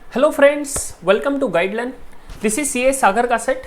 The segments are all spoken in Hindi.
Hello friends, welcome to guideline. This is CA Sagar का सेट।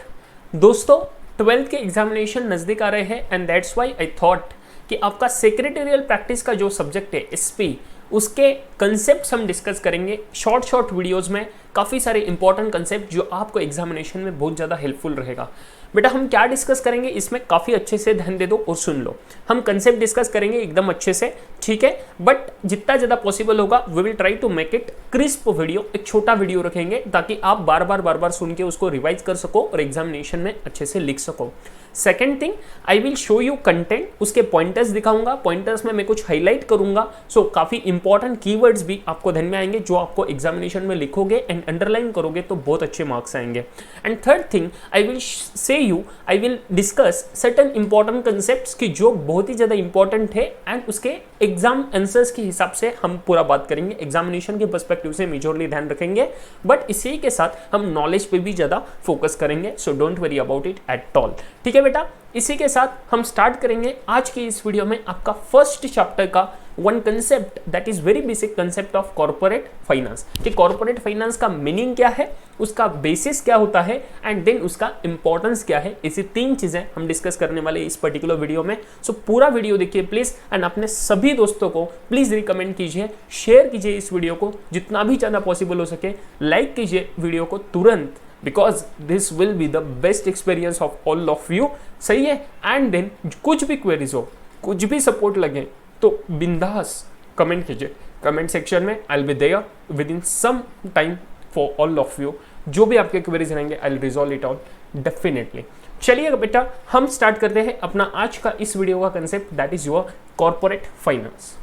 दोस्तों, 12th के एग्जामिनेशन नज़दीक आ रहे हैं and that's why I thought कि आपका सेक्रेटरियल प्रैक्टिस का जो सब्जेक्ट है एसपी, उसके कंसेप्ट हम डिस्कस करेंगे शॉर्ट वीडियोस में। काफ़ी सारे इंपॉर्टेंट कंसेप्ट जो आपको एग्जामिनेशन में बहुत ज़्यादा हेल्पफुल रहेगा। बेटा, हम क्या डिस्कस करेंगे इसमें काफ़ी अच्छे से ध्यान दे दो और सुन लो। हम कंसेप्ट डिस्कस करेंगे एकदम अच्छे से, ठीक है, बट जितना ज़्यादा पॉसिबल होगा we will try to make it crisp video. एक छोटा वीडियो रखेंगे ताकि आप बार बार सुन के उसको रिवाइज कर सको और एग्जामिनेशन में अच्छे से लिख सको। Second thing, I will show you content, उसके पॉइंटर्स दिखाऊंगा, पॉइंटर्स में मैं कुछ हाईलाइट करूंगा। सो काफ़ी इंपॉर्टेंट कीवर्ड्स भी आपको ध्यान में आएंगे जो आपको एग्जामिनेशन में लिखोगे एंड अंडरलाइन करोगे तो बहुत अच्छे मार्क्स आएंगे। And third thing, I will discuss certain important concepts की जो बहुत ही ज़्यादा इंपॉर्टेंट है एंड उसके एग्जाम आंसर्स के हिसाब से हम पूरा बात करेंगे। एग्जामिनेशन के पर्सपेक्टिव से मेजरली ध्यान रखेंगे, बट इसी के साथ हम नॉलेज पे भी ज़्यादा फोकस करेंगे। So don't worry about it at all, ठीक है बेटा। इसी के साथ हम स्टार्ट करेंगे आज की इस वीडियो में आपका फर्स्ट चैप्टर का one concept, that is very basic concept of corporate finance. कि कॉर्पोरेट फाइनेंस का मीनिंग क्या है, उसका बेसिस क्या होता है एंड देन उसका इंपॉर्टेंस क्या है। इसी तीन चीजें हम डिस्कस करने वाले इस पर्टिकुलर वीडियो में। सो पूरा वीडियो देखिए प्लीज एंड अपने सभी दोस्तों को प्लीज रिकमेंड कीजिए, शेयर कीजिए इस वीडियो को जितना भी ज़्यादा पॉसिबल हो सके, लाइक कीजिए वीडियो को तुरंत, because this will be the best experience of all of you. सही है। एंड देन कुछ भी क्वेरीज हो, कुछ भी सपोर्ट लगे तो बिंदास कमेंट कीजिए कमेंट सेक्शन में। I will be there within some time for all of you. जो भी आपके क्वेरीज रहेंगे I will resolve it all definitely. चलिए बेटा, हम स्टार्ट करते हैं अपना आज का इस वीडियो का concept, that is your corporate finance.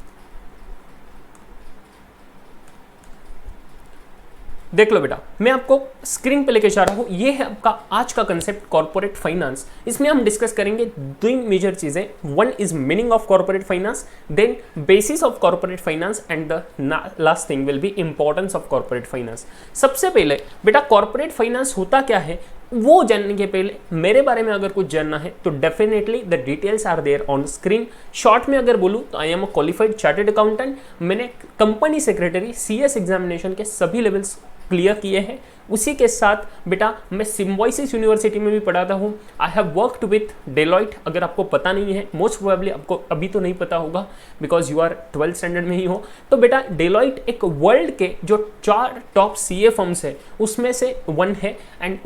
देख लो बेटा, मैं आपको स्क्रीन पे लेके जा रहा हूँ। ये है आपका आज का कंसेप्ट कॉर्पोरेट फाइनेंस। इसमें हम डिस्कस करेंगे दो मेजर चीजें। One is meaning of corporate finance, then basis of corporate finance and the last thing will be importance of corporate finance. सबसे पहले बेटा, कॉर्पोरेट फाइनेंस होता क्या है वो जानने के पहले मेरे बारे में अगर कुछ जानना है तो definitely the details are there on screen. Short में अगर बोलूँ तो I am a qualified chartered accountant. मैंने कंपनी सेक्रेटरी CS एग्जामिनेशन के सभी लेवल्स क्लियर किए हैं। उसी के साथ बेटा मैं सिम्बायोसिस यूनिवर्सिटी में भी पढ़ाता हूँ। I have worked with Deloitte. अगर आपको पता नहीं है, मोस्ट प्रोबेबली आपको अभी तो नहीं पता होगा because you are 12th standard में ही हो, तो बेटा डेलॉइट एक वर्ल्ड के जो 4 टॉप CA फर्म्स है उसमें से वन है एंड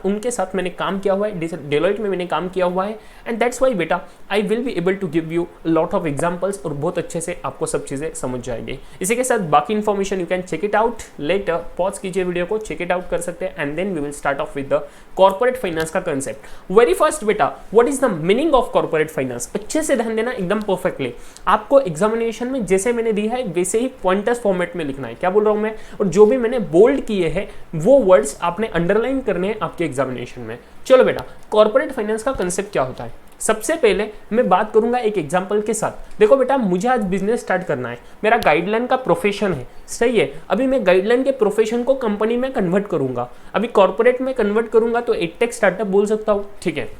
उनके साथ मैंने काम किया हुआ है। डेलॉइट में मैंने काम किया हुआ है एंड दैट्स वाई बेटा I will be able to give you lot of examples और बहुत अच्छे से आपको सब चीज़ें समझ जाएगी। इसी के साथ बाकी information you can check it out later. Pause कीजिए वीडियो को, चेक इट आउट कर सकते हैं and then we will start off with the corporate finance का कंसेप्ट। वेरी फर्स्ट बेटा, what is the meaning of corporate finance. अच्छे से ध्यान देना एकदम परफेक्टली। आपको एग्जामिनेशन में जैसे मैंने दिया है वैसे ही पॉइंटर्स फॉर्मेट में लिखना है। क्या बोल रहा हूं मैं, और जो भी मैंने बोल्ड किए हैं वो वर्ड्स आपने अंडरलाइन करने हैं आपके एग्जामिनेशन में। चलो बेटा, कॉर्पोरेट फाइनेंस का कंसेप्ट क्या होता है। सबसे पहले मैं बात करूंगा एक एग्जांपल के साथ। देखो बेटा, मुझे आज बिजनेस स्टार्ट करना है, मेरा गाइडलाइन का प्रोफेशन है, सही है। अभी मैं गाइडलाइन के प्रोफेशन को कंपनी में कन्वर्ट करूंगा। अभी कॉर्पोरेट में कन्वर्ट करूंगा तो एडटेक स्टार्टअप बोल सकता हूँ, ठीक है।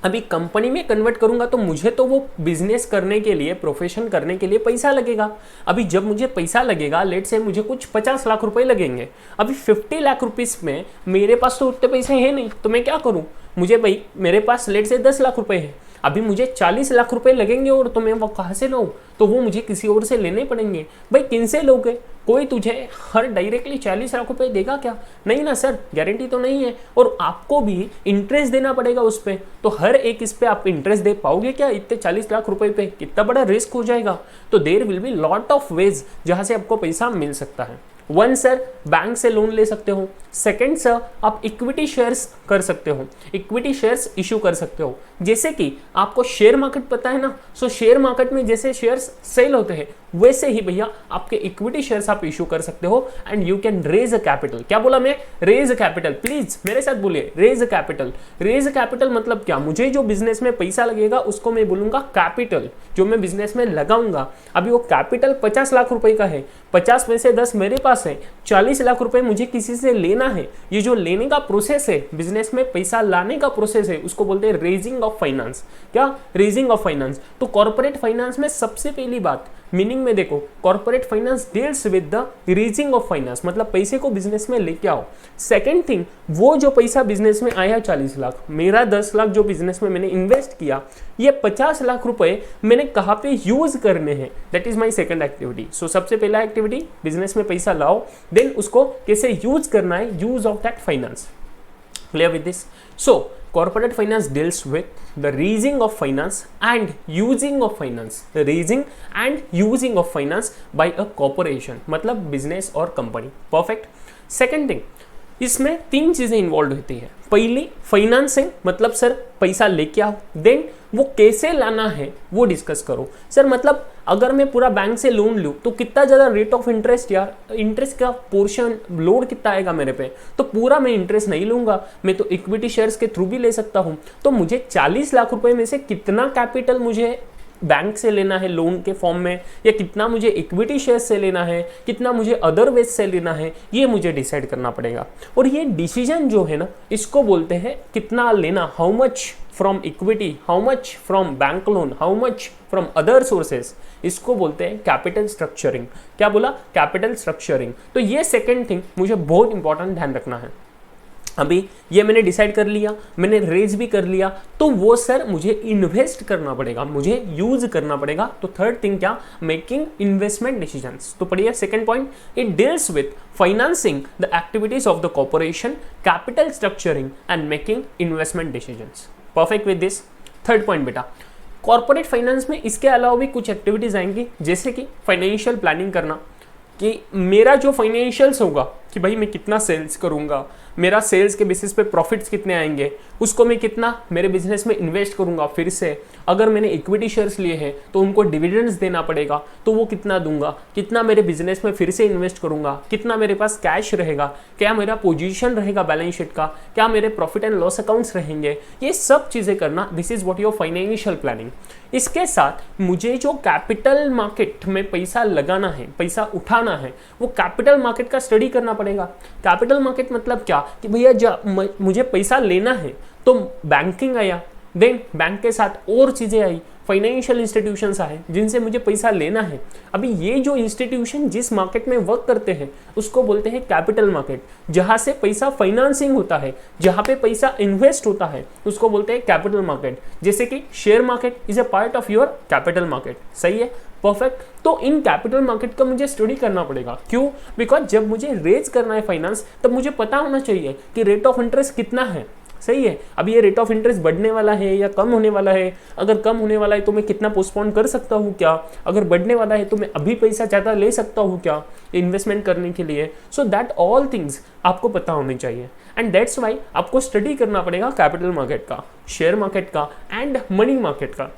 अभी कंपनी में कन्वर्ट करूंगा तो मुझे तो वो बिजनेस करने के लिए, प्रोफेशन करने के लिए पैसा लगेगा। अभी जब मुझे पैसा लगेगा, लेट से मुझे कुछ 50 लाख रुपए लगेंगे। अभी 50 लाख रुपीस में मेरे पास तो उतने पैसे हैं नहीं, तो मैं क्या करूं। मुझे भाई मेरे पास लेट से 10 लाख रुपए है, अभी मुझे 40 लाख रुपए लगेंगे और तो मैं वो कहाँ से लाऊं, तो वो मुझे किसी और से लेने पड़ेंगे। भाई किन से लोगे, कोई तुझे हर डायरेक्टली 40 लाख रुपए देगा क्या, नहीं ना सर, गारंटी तो नहीं है। और आपको भी इंटरेस्ट देना पड़ेगा उस पर, तो हर एक इस पे आप इंटरेस्ट दे पाओगे क्या इतने 40 लाख रुपए पे, कितना बड़ा रिस्क हो जाएगा। तो there will be lot of ways जहाँ से आपको पैसा मिल सकता है। वन सर, बैंक से लोन ले सकते हो। सेकंड सर, आप इक्विटी शेयर्स कर सकते हो, इक्विटी शेयर्स इशू कर सकते हो। जैसे कि आपको शेयर मार्केट पता है ना, सो शेयर मार्केट में जैसे शेयर्स सेल होते हैं वैसे ही भैया आपके इक्विटी शेयर्स आप इशू कर सकते हो and you can raise a capital. क्या बोला मैं, रेज अ कैपिटल। प्लीज मेरे साथ बोलिए, raise a capital. Raise a capital मतलब क्या, मुझे जो बिजनेस में पैसा लगेगा उसको मैं बोलूंगा कैपिटल, जो मैं बिजनेस में लगाऊंगा। अभी वो कैपिटल 50 लाख रुपए का है, 50 में से 10 मेरे पास है, 40 लाख रुपए मुझे किसी से लेना है, ये जो लेने का प्रोसेस है, बिजनेस में पैसा लाने का प्रोसेस है, उसको बोलते हैं रेजिंग ऑफ फाइनेंस। क्या? Raising of finance. तो कॉर्पोरेट फाइनेंस में सबसे पहली बात मीनिंग में देखो, corporate finance deals with the raising of finance, मतलब पैसे को बिजनेस में लेके आओ। सेकंड थिंग, वो जो पैसा बिजनेस में आया 40 लाख, मेरा 10 लाख जो बिजनेस में मैंने इन्वेस्ट किया, ये 50 लाख रुपए मैंने कहाँ पे यूज करने हैं, that is my second activity. So सबसे पहला एक्टिविटी, बिजनेस में पैसा लाओ, देन उसको कैसे यूज करना है, use of that finance. Clear with this? So corporate finance deals with the raising of finance and using of finance, the raising and using of finance by a corporation, मतलब business और company. Perfect. Second thing, इसमें 3 चीजें इन्वॉल्व होती है। पहली फाइनेंसिंग, मतलब सर पैसा लेके आओ, देन वो कैसे लाना है वो डिस्कस करो। सर मतलब अगर मैं पूरा बैंक से लोन लूँ तो कितना ज़्यादा रेट ऑफ इंटरेस्ट या इंटरेस्ट का पोर्शन लोड कितना आएगा मेरे पे, तो पूरा मैं इंटरेस्ट नहीं लूँगा, मैं तो इक्विटी शेयर्स के थ्रू भी ले सकता हूँ। तो मुझे 40 लाख रुपए में से कितना कैपिटल मुझे बैंक से लेना है लोन के फॉर्म में, या कितना मुझे इक्विटी शेयर से लेना है, कितना मुझे अदर वेज से लेना है, ये मुझे डिसाइड करना पड़ेगा। और ये डिसीजन जो है ना, इसको बोलते हैं कितना लेना, how much from equity, how much from bank loan, how much from other sources, इसको बोलते हैं कैपिटल स्ट्रक्चरिंग। क्या बोला? Capital structuring. तो ये सेकेंड थिंग मुझे बहुत इंपॉर्टेंट ध्यान रखना है। अभी ये मैंने डिसाइड कर लिया, मैंने रेज भी कर लिया, तो वो सर मुझे इन्वेस्ट करना पड़ेगा, मुझे यूज करना पड़ेगा। तो थर्ड थिंग क्या? Making investment decisions. तो पढ़िए second point, it deals with financing the activities of the corporation, capital structuring and making investment decisions. Perfect with this. Third point बेटा, कॉर्पोरेट फाइनेंस में इसके अलावा भी कुछ एक्टिविटीज आएंगी, जैसे कि फाइनेंशियल प्लानिंग करना, कि मेरा जो फाइनेंशियल्स होगा कि भाई मैं कितना सेल्स करूंगा, मेरा सेल्स के बेसिस पे प्रॉफिट्स कितने आएंगे, उसको मैं कितना मेरे बिजनेस में इन्वेस्ट करूंगा। फिर से अगर मैंने इक्विटी शेयर्स लिए हैं तो उनको डिविडेंड्स देना पड़ेगा, तो वो कितना दूंगा, कितना मेरे बिजनेस में फिर से इन्वेस्ट करूंगा, कितना मेरे पास कैश रहेगा, क्या मेरा पोजीशन रहेगा बैलेंस शीट का, क्या मेरे प्रॉफिट एंड लॉस अकाउंट्स रहेंगे, ये सब चीज़ें करना, this is what your financial planning. इसके साथ मुझे जो कैपिटल मार्केट में पैसा लगाना है, पैसा उठाना है, वो कैपिटल मार्केट का स्टडी करना पड़ेगा। कैपिटल मार्केट मतलब क्या कि भैया मुझे पैसा लेना है तो बैंकिंग आया, देन बैंक के साथ और चीज़ें आई, फाइनेंशियल इंस्टीट्यूशंस आए जिनसे मुझे पैसा लेना है। अभी ये जो इंस्टीट्यूशन जिस मार्केट में वर्क करते हैं उसको बोलते हैं कैपिटल मार्केट। जहाँ से पैसा फाइनेंसिंग होता है, जहाँ पे पैसा इन्वेस्ट होता है, उसको बोलते हैं कैपिटल मार्केट। जैसे कि share market is a part of your capital market. सही है, परफेक्ट। तो इन कैपिटल मार्केट का मुझे स्टडी करना पड़ेगा। क्यों? बिकॉज जब मुझे रेज करना है फाइनेंस, तब मुझे पता होना चाहिए कि रेट ऑफ इंटरेस्ट कितना है। सही है, अब ये रेट ऑफ इंटरेस्ट बढ़ने वाला है या कम होने वाला है। अगर कम होने वाला है तो मैं कितना पोस्टपोन कर सकता हूँ क्या, अगर बढ़ने वाला है तो मैं अभी पैसा ज़्यादा ले सकता हूँ क्या इन्वेस्टमेंट करने के लिए। सो दैट ऑल थिंग्स आपको पता होने चाहिए, एंड दैट्स वाई आपको स्टडी करना पड़ेगा कैपिटल मार्केट का, शेयर मार्केट का एंड मनी मार्केट का,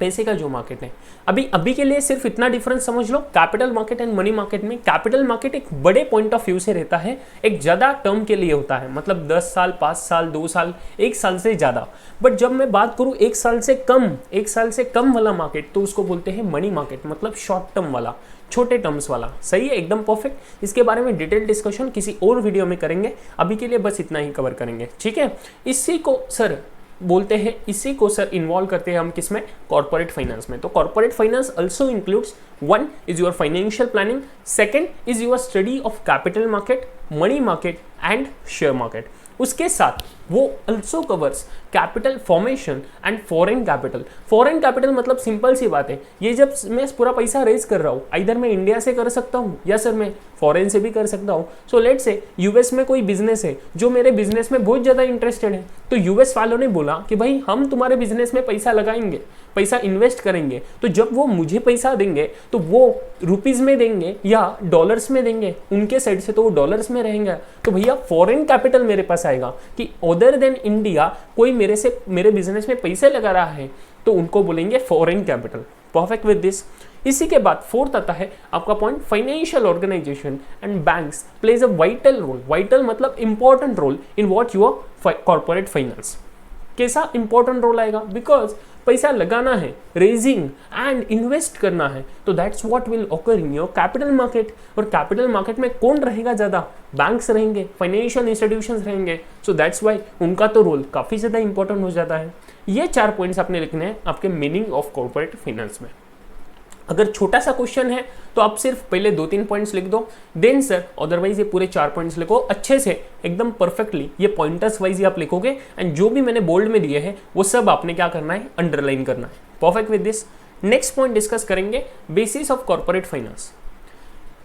पैसे का जो मार्केट है। अभी के लिए सिर्फ इतना डिफरेंस समझ लो, capital market and money market में कैपिटल मार्केट एक बड़े पॉइंट ऑफ व्यू से रहता है, एक ज़्यादा टर्म के लिए होता है, मतलब 10 साल, 5 साल, 2 साल, 1 साल से ज़्यादा। बट जब मैं बात करूँ 1 साल से कम वाला मार्केट, तो उसको बोलते हैं मनी मार्केट, मतलब शॉर्ट टर्म वाला, छोटे टर्म्स वाला। सही है, एकदम परफेक्ट। इसके बारे में डिटेल डिस्कशन किसी और वीडियो में करेंगे, अभी के लिए बस इतना ही कवर करेंगे, ठीक है। इसी को सर इन्वॉल्व करते हैं हम किसमें? कॉर्पोरेट फाइनेंस में। तो corporate finance also includes, 1 is your financial planning, 2 is your study of capital market, money market and share market. उसके साथ वो also covers capital formation and foreign capital. Foreign capital मतलब सिंपल सी बात है, ये जब मैं पूरा पैसा रेज कर रहा हूँ, इधर मैं इंडिया से कर सकता हूँ या सर मैं फॉरेन से भी कर सकता हूँ। सो लेट्स से यूएस में कोई बिजनेस है जो मेरे बिजनेस में बहुत ज़्यादा इंटरेस्टेड है, तो यूएस वालों ने बोला कि भाई हम तुम्हारे बिजनेस में पैसा लगाएंगे, पैसा इन्वेस्ट करेंगे। तो जब वो मुझे पैसा देंगे तो वो रुपीज़ में देंगे या डॉलर्स में देंगे, उनके साइड से तो वो डॉलर्स में रहेंगे। तो भैया फॉरेन कैपिटल मेरे पास आएगा कि अदर देन इंडिया कोई मेरे बिजनेस में पैसे लगा रहा है, तो उनको बोलेंगे foreign capital. Perfect with this. इसी के बाद 4th आता है आपका point, financial organisation and banks plays a vital role. Vital मतलब important role in what your corporate finance. कैसा इंपॉर्टेंट रोल आएगा? बिकॉज पैसा लगाना है, रेजिंग एंड इन्वेस्ट करना है, तो that's what will occur in your capital market. और कैपिटल मार्केट में कौन रहेगा ज़्यादा? बैंक्स रहेंगे, फाइनेंशियल इंस्टीट्यूशंस रहेंगे। सो दैट्स वाई उनका तो रोल काफ़ी ज़्यादा इंपॉर्टेंट हो जाता है। ये 4 पॉइंट्स आपने लिखने हैं आपके मीनिंग ऑफ कॉर्पोरेट फाइनेंस में। अगर छोटा सा क्वेश्चन है तो आप सिर्फ पहले 2-3 पॉइंट्स लिख दो, देन सर अदरवाइज ये पूरे 4 पॉइंट्स लिखो अच्छे से, एकदम परफेक्टली। ये पॉइंटर्स वाइज ही आप लिखोगे एंड जो भी मैंने बोल्ड में दिए हैं वो सब आपने क्या करना है? अंडरलाइन करना है। Perfect with this. Next point discuss करेंगे बेसिस ऑफ कॉर्पोरेट फाइनेंस।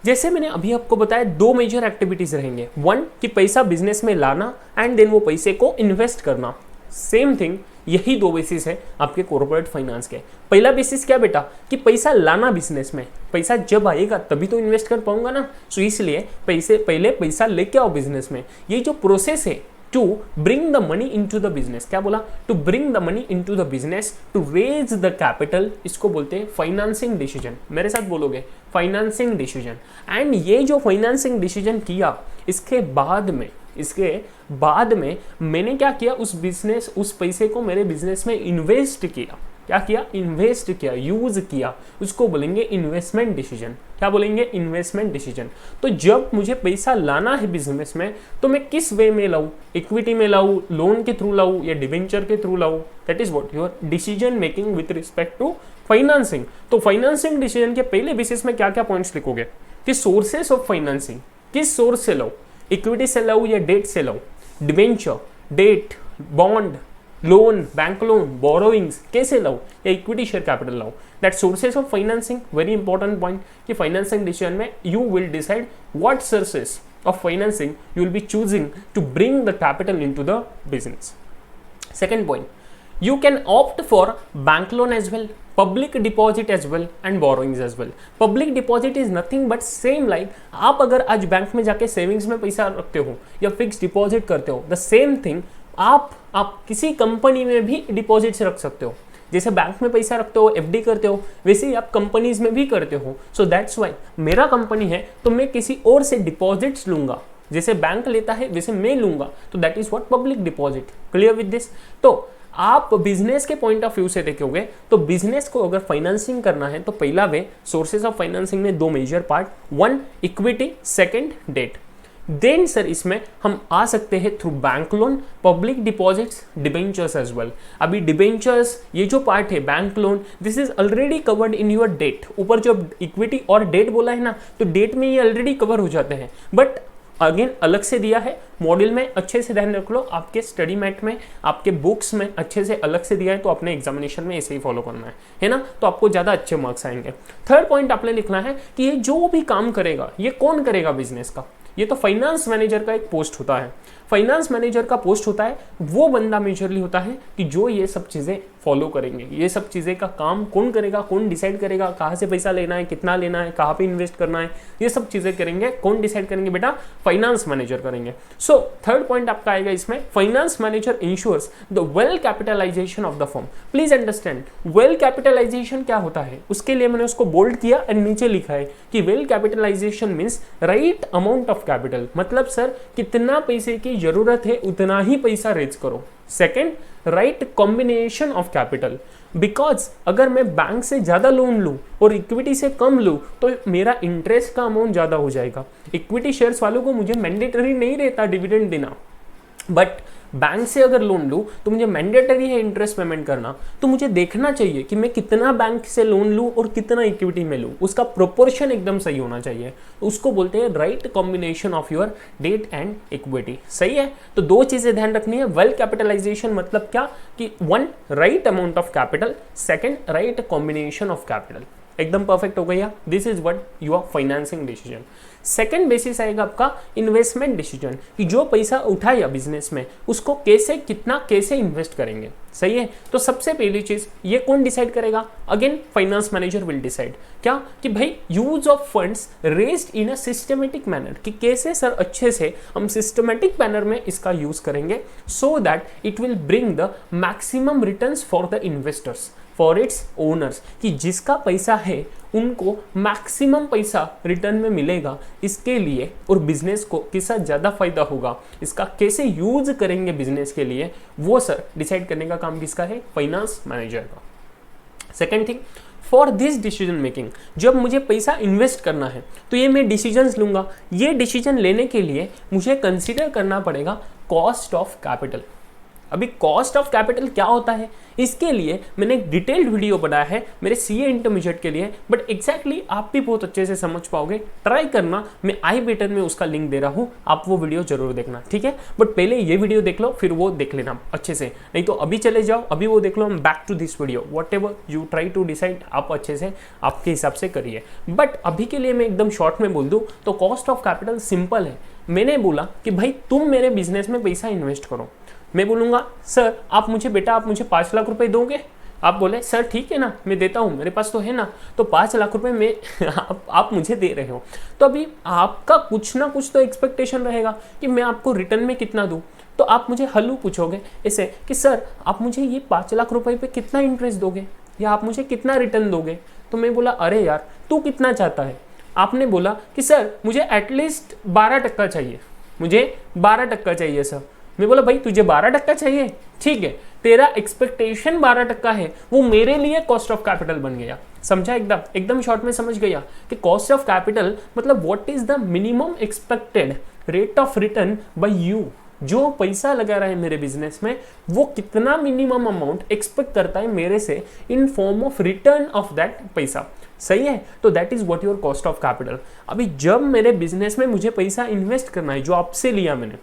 जैसे मैंने अभी आपको बताया 2 मेजर एक्टिविटीज रहेंगे। 1 कि पैसा बिजनेस में लाना एंड देन वो पैसे को इन्वेस्ट करना। सेम थिंग, यही 2 बेसिस है आपके कॉर्पोरेट फाइनेंस के। पहला बेसिस क्या बेटा? कि पैसा लाना बिजनेस में, पैसा जब आएगा तभी तो इन्वेस्ट कर पाऊंगा ना। सो इसलिए पहले पैसा लेके आओ बिजनेस में। ये जो प्रोसेस है to bring the money into the business, क्या बोला? To bring the money into the business, to raise the capital, इसको बोलते हैं फाइनेंसिंग डिसीजन। मेरे साथ बोलोगे, फाइनेंसिंग डिसीजन। एंड ये जो फाइनेंसिंग डिसीजन किया, इसके बाद में मैंने क्या किया? उस पैसे को मेरे बिजनेस में इन्वेस्ट किया। क्या किया? इन्वेस्ट किया, यूज किया। उसको बोलेंगे इन्वेस्टमेंट डिसीजन। क्या बोलेंगे? Investment decision. तो जब मुझे पैसा लाना है बिजनेस में तो मैं किस वे में लाऊं? इक्विटी में लाऊं, लोन के थ्रू लाऊं या डिवेंचर के थ्रू लाऊं? That is what your decision making with respect to financing. तो फाइनेंसिंग डिसीजन के पहले बेसिस में क्या क्या पॉइंट्स लिखोगे? कि सोर्सेस ऑफ फाइनेंसिंग, किस सोर्स से लाऊं? इक्विटी से लाऊं या डेट से लाऊं? Debenture, debt, bond, loan, bank loan, borrowings, कैसे लाऊं? या इक्विटी शेयर कैपिटल लाऊं? That sources of financing, very important point. कि फाइनेंसिंग डिसीजन में you will decide what sources of financing you will be choosing to bring the capital into the business. Second point, you can opt for bank loan as well, public deposit as well and borrowings as well. Public deposit is nothing but same like आप अगर आज बैंक में जाके सेविंग्स में पैसा रखते हो या फिक्स डिपॉजिट करते हो, द सेम थिंग आप किसी कंपनी में भी डिपॉजिट्स रख सकते हो। जैसे बैंक में पैसा रखते हो, एफडी करते हो, वैसे ही आप कंपनीज में भी करते हो। सो दैट्स वाई मेरा कंपनी है तो मैं किसी और से डिपॉजिट्स लूंगा, जैसे बैंक लेता है वैसे मैं लूंगा। तो that is what public deposit. Clear with this? तो आप बिजनेस के पॉइंट ऑफ व्यू से देखोगे तो बिजनेस को अगर फाइनेंसिंग करना है तो पहला वे सोर्सेज ऑफ फाइनेंसिंग में 2 major part, 1 equity, 2 debt. Then sir इसमें हम आ सकते हैं through bank loan, public deposits, debentures as well. अभी डिबेंचर्स ये जो पार्ट है bank loan, this is already covered in your debt. ऊपर जो इक्विटी और डेट बोला है ना, तो डेट में ये ऑलरेडी कवर हो जाते हैं, बट अगेन अलग से दिया है मॉड्यूल में। अच्छे से ध्यान रख लो, आपके स्टडी मैट में, आपके बुक्स में अच्छे से अलग से दिया है, तो अपने एग्जामिनेशन में ऐसे ही फॉलो करना है ना, तो आपको ज़्यादा अच्छे मार्क्स आएंगे। थर्ड पॉइंट आपने लिखना है कि ये जो भी काम करेगा ये कौन करेगा बिजनेस का? ये तो फाइनेंस मैनेजर का एक पोस्ट होता है। फाइनेंस मैनेजर का पोस्ट होता है, वो बंदा मेजरली होता है कि जो ये सब चीज़ें फॉलो करेंगे। ये सब चीज़ें का काम कौन करेगा? कौन डिसाइड करेगा कहाँ से पैसा लेना है, कितना लेना है, कहाँ पे इन्वेस्ट करना है, ये सब चीज़ें करेंगे। कौन डिसाइड करेंगे बेटा? फाइनेंस मैनेजर करेंगे। सो थर्ड पॉइंट आपका आएगा इसमें, finance manager ensures the well capitalization of the firm. Please understand, well capitalization क्या होता है, उसके लिए मैंने उसको बोल्ड किया एंड नीचे लिखा है कि well capitalization means right amount of capital. मतलब सर कितना पैसे की जरूरत है उतना ही पैसा रेज करो। Second, right combination of capital. Because अगर मैं बैंक से ज़्यादा लोन लूँ और इक्विटी से कम लूँ तो मेरा इंटरेस्ट का अमाउंट ज़्यादा हो जाएगा। इक्विटी शेयर्स वालों को मुझे मैंडेटरी नहीं रहता डिविडेंड देना, बट बैंक से अगर लोन लूँ तो मुझे मैंडेटरी है इंटरेस्ट पेमेंट करना। तो मुझे देखना चाहिए कि मैं कितना बैंक से लोन लूँ और कितना इक्विटी में लूँ, उसका प्रोपोर्शन एकदम सही होना चाहिए। उसको बोलते हैं right combination of your debt and equity. सही है? तो 2 चीज़ें ध्यान रखनी है। वेल कैपिटलाइजेशन मतलब क्या कि 1 right amount of capital, 2 right combination of capital. एकदम परफेक्ट हो गया। This is what your financing decision. Second basis आएगा आपका इन्वेस्टमेंट डिसीजन, कि जो पैसा उठाया बिजनेस में उसको कैसे कितना कैसे इन्वेस्ट करेंगे। सही है? तो सबसे पहली चीज ये कौन डिसाइड करेगा? Again finance manager will decide. क्या कि भाई use of funds raised in a systematic manner, कि कैसे सर अच्छे से हम सिस्टमेटिक मैनर में इसका यूज करेंगे so that it will bring the maximum returns for the investors, for its owners, कि जिसका पैसा है उनको मैक्सिमम पैसा रिटर्न में मिलेगा इसके लिए, और बिजनेस को किसका ज़्यादा फायदा होगा, इसका कैसे यूज करेंगे बिजनेस के लिए, वो सर डिसाइड करने का काम किसका है? फाइनेंस मैनेजर का। Second thing, for this decision making, जब मुझे पैसा इन्वेस्ट करना है तो ये मैं डिसीजंस लूँगा। ये डिसीजन लेने के लिए मुझे कंसिडर करना पड़ेगा कॉस्ट ऑफ कैपिटल। अभी कॉस्ट ऑफ कैपिटल क्या होता है, इसके लिए मैंने एक डिटेल्ड वीडियो बनाया है मेरे सीए इंटरमीडिएट के लिए, बट एग्जैक्टली आप भी बहुत अच्छे से समझ पाओगे। ट्राई करना, मैं आई बटन में उसका लिंक दे रहा हूँ, आप वो वीडियो जरूर देखना, ठीक है। बट पहले ये वीडियो देख लो, फिर वो देख लेना अच्छे से, नहीं तो अभी चले जाओ, अभी वो देख लो, हम back to this video, whatever you try to decide, आप अच्छे से आपके हिसाब से करिए। बट अभी के लिए मैं एकदम शॉर्ट में बोल दूँ तो कॉस्ट ऑफ कैपिटल सिंपल है। मैंने बोला कि भाई तुम मेरे बिजनेस में पैसा इन्वेस्ट करो। मैं बोलूँगा सर आप मुझे 5 लाख रुपए दोगे? आप बोले सर ठीक है ना, मैं देता हूँ, मेरे पास तो है ना, तो 5 लाख रुपए में आप मुझे दे रहे हो, तो अभी आपका कुछ ना कुछ तो एक्सपेक्टेशन रहेगा कि मैं आपको रिटर्न में कितना दूँ। तो आप मुझे हल्लू पूछोगे ऐसे कि सर आप मुझे ये 5 लाख रुपए पे कितना इंटरेस्ट दोगे या आप मुझे कितना रिटर्न दोगे? तो मैं बोला अरे यार तू कितना चाहता है? आपने बोला कि सर मुझे एटलीस्ट 12% चाहिए, मुझे 12% चाहिए सर। मैं बोला भाई तुझे 12% चाहिए, ठीक है, तेरा एक्सपेक्टेशन 12% है, वो मेरे लिए कॉस्ट ऑफ कैपिटल बन गया। समझा? एकदम शॉर्ट में समझ गया कि कॉस्ट ऑफ कैपिटल मतलब what is the minimum expected rate of return by you. जो पैसा लगा रहा है मेरे बिजनेस में, वो कितना मिनिमम अमाउंट एक्सपेक्ट करता है मेरे से in form of return of that पैसा। सही है? तो that is what your cost of capital. अभी जब मेरे बिजनेस में मुझे पैसा इन्वेस्ट करना है, जो आपसे लिया मैंने,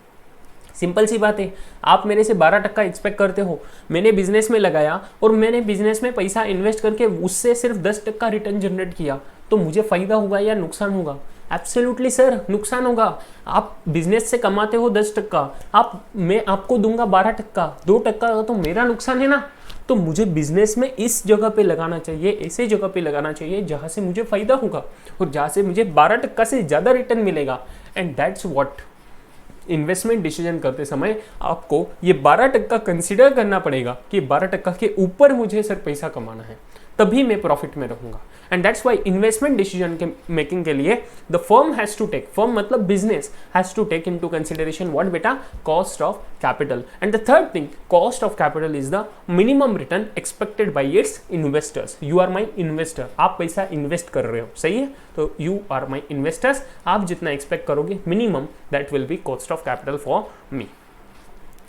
सिंपल सी बात है, आप मेरे से 12% एक्सपेक्ट करते हो, मैंने बिजनेस में लगाया और मैंने बिजनेस में पैसा इन्वेस्ट करके उससे सिर्फ 10% रिटर्न जनरेट किया, तो मुझे फायदा होगा या नुकसान होगा? एब्सोल्युटली सर नुकसान होगा। आप बिजनेस से कमाते हो 10%, मैं आपको दूंगा 12%, 2% तो मेरा नुकसान है ना। तो मुझे बिजनेस में इस जगह पे लगाना चाहिए, ऐसे जगह पे लगाना चाहिए जहां से मुझे फायदा होगा और जहां से मुझे 12% से ज़्यादा रिटर्न मिलेगा। And that's what investment decision करते समय आपको ये 12% कंसिडर करना पड़ेगा कि 12% के ऊपर मुझे सर पैसा कमाना है, तभी मैं प्रॉफिट में रहूंगा। And that's why investment decision के मेकिंग के लिए the firm has to take, firm मतलब business, has to take into consideration what बेटा, cost of capital. And the third thing, cost of capital is the minimum return expected by its investors. You are my investor, आप पैसा इन्वेस्ट कर रहे हो, सही है, तो यू आर माई इन्वेस्टर्स, आप जितना एक्सपेक्ट करोगे minimum, that will be cost of capital for me.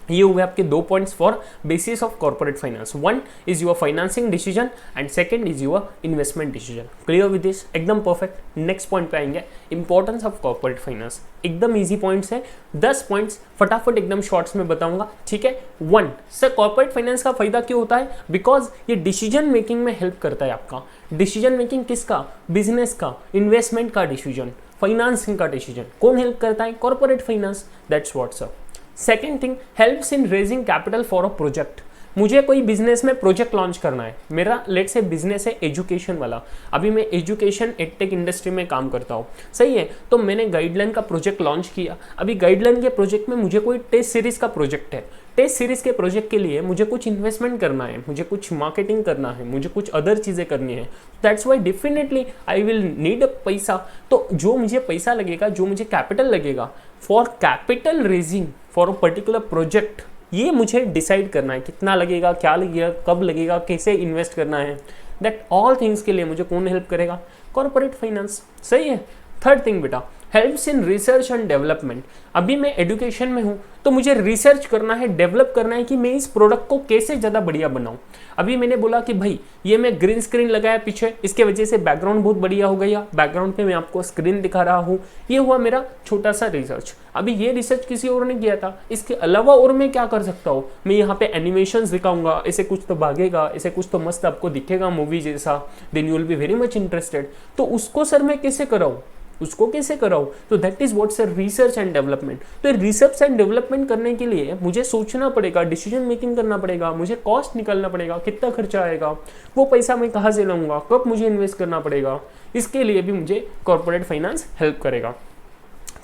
ये हुए आपके 2 points for basis of corporate finance. 1 is your financing decision and second is your investment decision. Clear with this? एकदम परफेक्ट। नेक्स्ट पॉइंट पे आएंगे, इंपॉर्टेंस ऑफ कॉर्पोरेट फाइनेंस। एकदम इजी पॉइंट्स है, 10 पॉइंट्स फटाफट एकदम शॉर्ट्स में बताऊंगा, ठीक है। 1, सर कॉर्पोरेट फाइनेंस का फायदा क्यों होता है? बिकॉज ये डिसीजन मेकिंग में हेल्प करता है आपका। डिसीजन मेकिंग किसका? बिजनेस का, इन्वेस्टमेंट का डिसीजन, फाइनेंसिंग का डिसीजन कौन हेल्प करता है? Corporate finance. That's what sir. Second thing, helps in raising capital for a project. मुझे कोई बिजनेस में प्रोजेक्ट लॉन्च करना है, मेरा लेट से बिजनेस है एजुकेशन वाला, अभी मैं एजुकेशन एडटेक इंडस्ट्री में काम करता हूँ, सही है, तो मैंने गाइडलाइन का प्रोजेक्ट लॉन्च किया। अभी गाइडलाइन के प्रोजेक्ट में मुझे कोई टेस्ट सीरीज का प्रोजेक्ट है, टेस्ट सीरीज के प्रोजेक्ट के लिए मुझे कुछ इन्वेस्टमेंट करना है, मुझे कुछ मार्केटिंग करना है, मुझे कुछ अदर चीज़ें करनी है। That's why definitely I will need पैसा। तो जो मुझे पैसा लगेगा, जो मुझे कैपिटल लगेगा for capital raising for a particular project, ये मुझे डिसाइड करना है कितना लगेगा, क्या लगेगा, कब लगेगा, कैसे इन्वेस्ट करना है। दैट ऑल थिंग्स के लिए मुझे कौन हेल्प करेगा? कॉर्पोरेट फाइनेंस, सही है। थर्ड थिंग बेटा, helps in research and development. अभी मैं एजुकेशन में हूँ तो मुझे रिसर्च करना है, डेवलप करना है कि मैं इस प्रोडक्ट को कैसे ज़्यादा बढ़िया बनाऊँ। अभी मैंने बोला कि भाई ये मैं ग्रीन स्क्रीन लगाया पीछे, इसके वजह से बैकग्राउंड बहुत बढ़िया हो गया, बैकग्राउंड पे मैं आपको स्क्रीन दिखा रहा हूँ, ये हुआ मेरा छोटा सा रिसर्च। अभी ये रिसर्च किसी और ने किया था, इसके अलावा और मैं क्या कर सकता हूँ? मैं यहाँ पे एनिमेशंस दिखाऊंगा, ऐसे कुछ तो भागेगा, ऐसे कुछ तो मस्त आपको दिखेगा मूवी जैसा, then you will be very much interested. तो उसको सर मैं कैसे कराऊँ, उसको कैसे कराऊं? तो that is what's research and development. तो रिसर्च एंड डेवलपमेंट करने के लिए मुझे सोचना पड़ेगा, डिसीजन मेकिंग करना पड़ेगा, मुझे कॉस्ट निकालना पड़ेगा, कितना खर्चा आएगा, वो पैसा मैं कहाँ से लाऊंगा, कब मुझे इन्वेस्ट करना पड़ेगा, इसके लिए भी मुझे कॉर्पोरेट फाइनेंस हेल्प करेगा।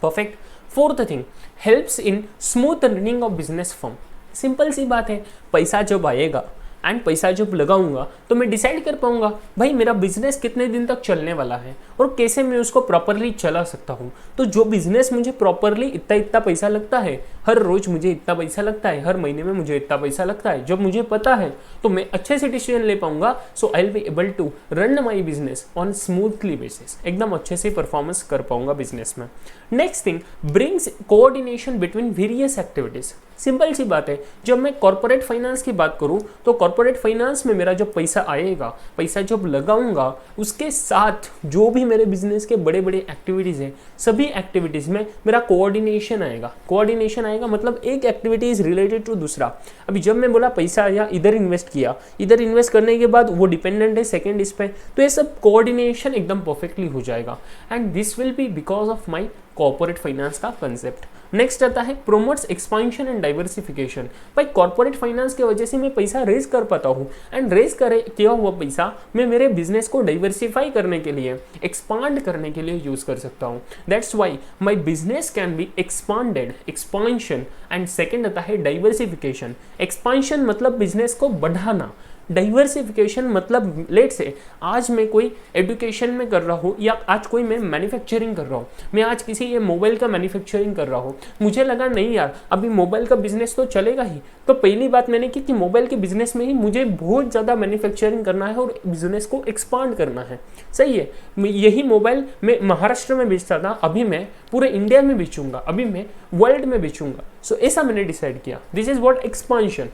Perfect. Fourth thing, helps in smooth running of business firm. Simple सी बात है, पैसा जब आएगा एंड पैसा जब लगाऊंगा तो मैं डिसाइड कर पाऊंगा भाई मेरा बिजनेस कितने दिन तक चलने वाला है और कैसे मैं उसको प्रॉपरली चला सकता हूँ। तो जो बिजनेस मुझे प्रॉपरली इतना इतना पैसा लगता है, हर रोज मुझे इतना पैसा लगता है, हर महीने में मुझे इतना पैसा लगता है, जब मुझे पता है तो मैं अच्छे से डिसीजन ले पाऊंगा। So I will be able to run my business on smoothly basis, एकदम अच्छे से परफॉर्मेंस कर पाऊंगा बिजनेस में। Next thing, brings coordination between various activities. Simple सी बात है, जब मैं कॉर्पोरेट फाइनेंस की बात करूं तो कॉर्पोरेट फाइनेंस में मेरा जो पैसा आएगा, पैसा जब लगाऊंगा उसके साथ जो भी मेरे बिजनेस के बड़े बड़े एक्टिविटीज़ हैं, सभी एक्टिविटीज़ में मेरा कोऑर्डिनेशन आएगा। कोऑर्डिनेशन आएगा मतलब एक एक्टिविटी इज रिलेटेड टू दूसरा। अभी जब मैं बोला पैसा आया, इधर इन्वेस्ट किया, इधर इन्वेस्ट करने के बाद वो डिपेंडेंट है सेकेंड इस पे, तो ये सब कोऑर्डिनेशन एकदम परफेक्टली हो जाएगा। And this will be because of my corporate finance का कंसेप्ट। नेक्स्ट आता है प्रोमोट्स एक्सपांशन एंड डाइवर्सिफिकेशन। भाई कॉर्पोरेट फाइनेंस की वजह से मैं पैसा रेज कर पाता हूँ एंड रेज करे किया हुआ पैसा मैं मेरे बिजनेस को डाइवर्सिफाई करने के लिए, एक्सपांड करने के लिए यूज कर सकता हूँ। That's why my business can be expanded, expansion. And second आता है डाइवर्सिफिकेशन। एक्सपांशन मतलब बिजनेस को बढ़ाना, डाइवर्सिफिकेशन मतलब लेट से आज मैं कोई एजुकेशन में कर रहा हूँ या आज कोई मैं मैन्युफैक्चरिंग कर रहा हूँ, मैं आज किसी ये मोबाइल का मैन्युफैक्चरिंग कर रहा हूँ, मुझे लगा नहीं यार अभी मोबाइल का बिजनेस तो चलेगा ही, तो पहली बात मैंने की कि मोबाइल के बिजनेस में ही मुझे बहुत ज़्यादा मैन्युफैक्चरिंग करना है और बिजनेस को एक्सपांड करना है। सही है, यही मोबाइल मैं महाराष्ट्र में बेचता था, अभी मैं पूरे इंडिया में बेचूंगा, अभी मैं वर्ल्ड में बेचूंगा। सो ऐसा मैंने डिसाइड किया, this is what expansion.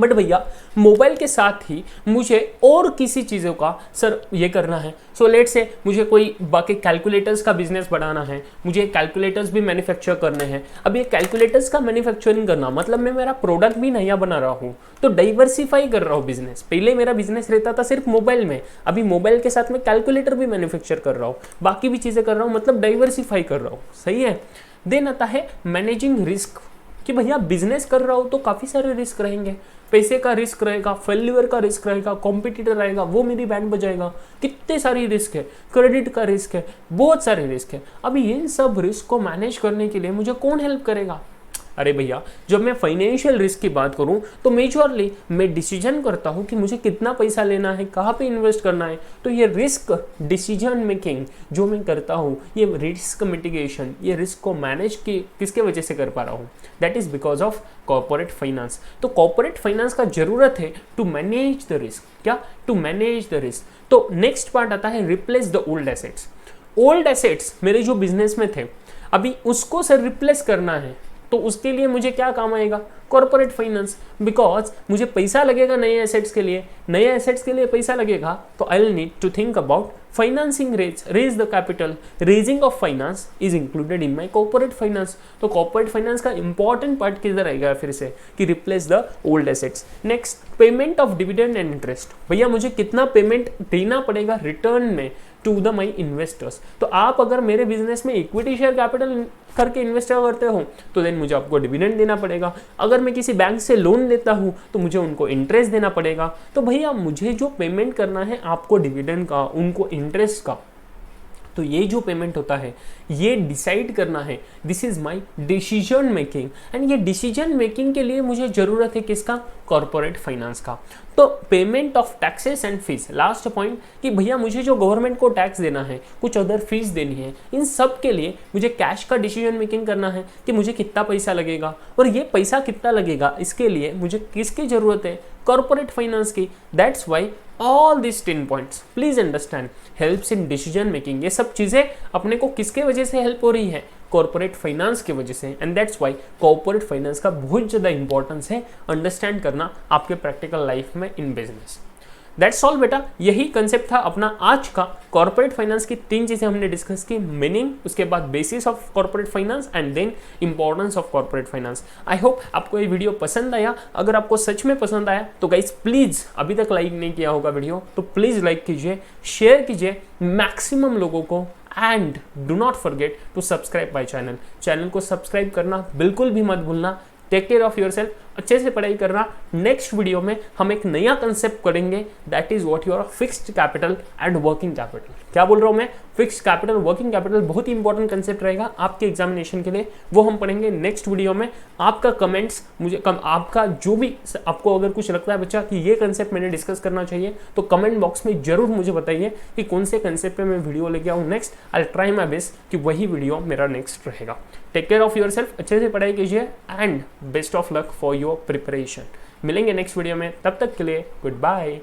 But भैया मोबाइल के साथ ही मुझे और किसी चीज़ों का सर ये करना है। सो लेट से मुझे कोई बाकी कैलकुलेटर्स का बिजनेस बढ़ाना है, मुझे कैलकुलेटर्स भी मैन्युफैक्चर करने हैं। अब ये कैलकुलेटर्स का मैन्युफैक्चरिंग करना मतलब मैं मेरा प्रोडक्ट भी नया बना रहा हूँ, तो डाइवर्सिफाई कर रहा हूँ बिजनेस। पहले मेरा बिजनेस रहता था सिर्फ मोबाइल में, अभी मोबाइल के साथ मैं कैलकुलेटर भी मैन्युफैक्चर कर रहा हूँ, बाकी भी चीज़ें कर रहा हूँ, मतलब डाइवर्सिफाई कर रहा हूँ। सही है। देन आता है मैनेजिंग रिस्क, कि भैया बिजनेस कर रहा हूँ तो काफ़ी सारे रिस्क रहेंगे, पैसे का रिस्क रहेगा, फेल्यूर का रिस्क रहेगा, कॉम्पिटिटर रहेगा वो मेरी बैंड बजाएगा, कितने सारी रिस्क है, क्रेडिट का रिस्क है, बहुत सारे रिस्क है। अभी इन सब रिस्क को मैनेज करने के लिए मुझे कौन हेल्प करेगा? अरे भैया जब मैं फाइनेंशियल रिस्क की बात करूं तो मेजरली मैं डिसीजन करता हूं कि मुझे कितना पैसा लेना है, कहाँ पे इन्वेस्ट करना है। तो ये रिस्क डिसीजन मेकिंग जो मैं करता हूं, ये रिस्क मिटिगेशन, ये रिस्क को मैनेज किसके वजह से कर पा रहा हूं? That is because of corporate finance. तो कॉर्पोरेट फाइनेंस का जरूरत है टू मैनेज द रिस्क। क्या? To manage the risk. तो नेक्स्ट पार्ट आता है replace the old assets. Old assets मेरे जो बिजनेस में थे, अभी उसको सर रिप्लेस करना है, तो उसके लिए मुझे क्या काम आएगा? Corporate finance. बिकॉज मुझे पैसा लगेगा नए एसेट्स के लिए, नए एसेट्स के लिए पैसा लगेगा, तो I will need to think about financing raise the capital. Raising of finance is included in my corporate finance. तो कॉर्पोरेट फाइनेंस का इंपॉर्टेंट पार्ट किधर आएगा फिर से कि replace the old assets. Next payment of dividend and interest. भैया मुझे कितना पेमेंट देना पड़ेगा रिटर्न में टू द माई इन्वेस्टर्स। तो आप अगर मेरे बिजनेस में इक्विटी शेयर कैपिटल करके इन्वेस्ट करते हो तो देन मुझे आपको डिविडेंड देना पड़ेगा। अगर मैं किसी बैंक से लोन लेता हूँ तो मुझे उनको इंटरेस्ट देना पड़ेगा। तो भैया मुझे जो पेमेंट करना है आपको डिविडेंड का, उनको इंटरेस्ट का, तो ये जो पेमेंट होता है ये डिसाइड करना है। This is my decision making. And ये डिसीजन मेकिंग के लिए मुझे जरूरत है किसका? कॉर्पोरेट फाइनेंस का। तो payment of taxes and fees, last point कि भैया मुझे जो गवर्नमेंट को टैक्स देना है, कुछ अदर फीस देनी है, इन सब के लिए मुझे कैश का डिसीजन मेकिंग करना है कि मुझे कितना पैसा लगेगा और ये पैसा कितना लगेगा, इसके लिए मुझे किसकी जरूरत है? कॉर्पोरेट फाइनेंस की। That's why all this 10 points please understand helps in decision making. ये सब चीजें अपने को किसके वजह से हेल्प हो रही है? कॉर्पोरेट फाइनेंस की वजह से। And that's Y corporate finance का बहुत ज़्यादा इंपॉर्टेंस है अंडरस्टैंड करना आपके प्रैक्टिकल लाइफ में इन बिजनेस। दैट्स ऑल बेटा, यही कंसेप्ट था अपना आज का। कॉर्पोरेट फाइनेंस की 3 चीज़ें हमने डिस्कस की, मीनिंग, उसके बाद basis of corporate finance and then importance of corporate finance. I hope आपको ये वीडियो पसंद आया। अगर आपको सच में पसंद आया तो गाइस प्लीज़, अभी तक लाइक नहीं किया होगा वीडियो तो प्लीज़ लाइक कीजिए, शेयर कीजिए मैक्सिमम लोगों को, and do not forget to subscribe my channel. Channel को सब्सक्राइब करना बिल्कुल भी मत भूलना। टेक केयर ऑफ योरसेल्फ, अच्छे से पढ़ाई करना। नेक्स्ट वीडियो में हम एक नया कंसेप्ट करेंगे, that is what your fixed capital and working capital. क्या बोल रहा हूँ मैं, फिक्स कैपिटल, वर्किंग कैपिटल बहुत ही इंपॉर्टेंट कंसेप्ट रहेगा आपके एग्जामिनेशन के लिए, वो हम पढ़ेंगे नेक्स्ट वीडियो में। आपका कमेंट्स मुझे आपका जो भी आपको अगर कुछ लगता है बच्चा कि ये कंसेप्ट मैंने डिस्कस करना चाहिए तो कमेंट बॉक्स में जरूर मुझे बताइए कि कौन से कंसेप्ट पे मैं वीडियो लेके आऊँ next. I try my best कि वही वीडियो मेरा नेक्स्ट रहेगा। Take care of yourself, अच्छे से पढ़ाई कीजिए and best of luck for your preparation. मिलेंगे नेक्स्ट वीडियो में, तब तक के लिए गुड बाय।